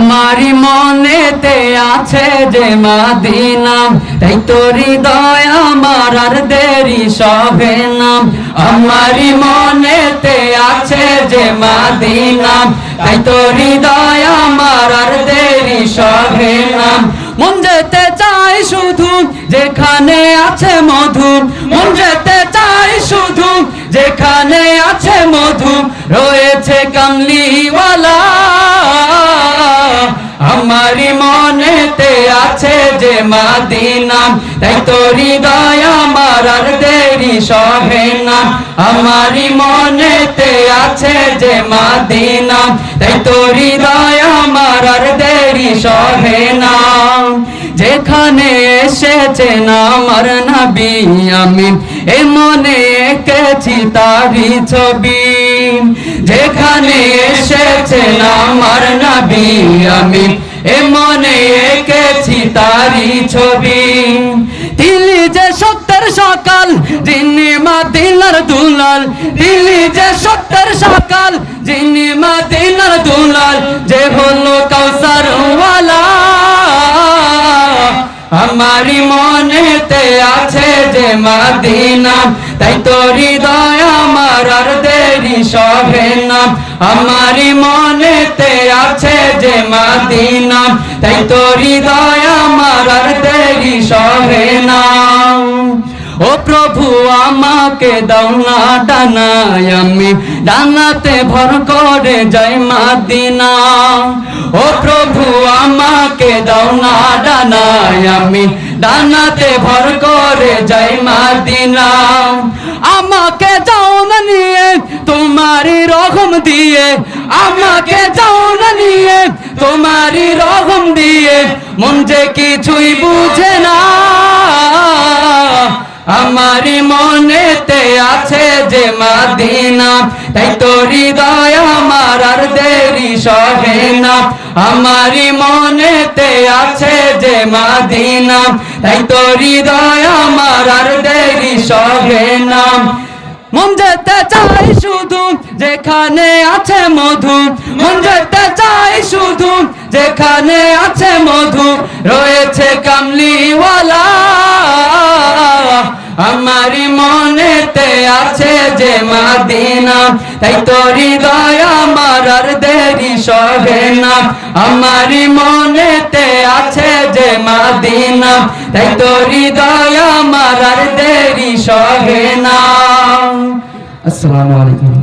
আমারি মনেতে আছে যে মদিনা, তাই তো হৃদয় আমার আর দেরি সহে না। আমারি মনেতে আছে যে মদিনা, তাই তো হৃদয় আমার আর দেরি সহে না। মন যেতে চাই শুধু যেখানে আছে মধু, মন যেতে চাই শুধু যেখানে আছে মধু, রয়েছে কামলিওয়ালা। আমারি মনেতে আছে যে মদিনা, তাই তো হৃদয় আমার আর দেরি সহে না। আমারি মনেতে আছে যে মদিনা, তাই তো হৃদয় আমার আর দেরি সহে না। যেখানে এসেছেন আমার নবী, আমি এ মনে এঁকেছি তারি ছবি। যেখানে এসেছেন আমার নবী, আমি এ মনে এঁকেছি তারি ছবি। দিলি যে সত্যের সকাল, যিনি মদিনার দুলাল, দিলি যে সত্যের সকাল, যিনি মদিনার দুলাল, যে হলো কাউসার ওয়ালা। আমারি মনেতে আছে যে মদিনা, তাই তো হৃদয় আমার আর দেরি সহে না। আমারি মনেতে আছে যে মদিনা, তাই তো হৃদয় আমার আর দেরি সহে না। ও প্রভু আমাকে দাও না ডানায়, আমি ডানাতে ভর করে যাই মদিনা। ও প্রভু আমাকে দাও না ডানায়, আমি ডানাতে ভর করে যাই মদিনা। আমাকে যাও না নিয়ে তোমারি রহম দিয়ে, আমাকে যাও না নিয়ে তোমারি রহম দিয়ে, মন যে কিছুই বুঝে না। আমারি মনেতে আছে যে মদিনা, তাই তো হৃদয় আমার আর দেরি সহে না। আমারি মনেতে আছে যে মদিনা, তাই তো হৃদয় আমার আর দেরি সহে না। মন যেতে চাই শুধু যেখানে আছে মধু, মন যেতে চাই শুধু যেখানে আছে মধু, রয়েছে কামলিওয়ালা। আমারি মনেতে আছে যে মদিনা, তাই তো হৃদয় আমার আর দেরি সহে না। আমারি মনেতে আছে যে মদিনা, তাই তো হৃদয় আমার আর দেরি সহে না। আসসালামু আলাইকুম।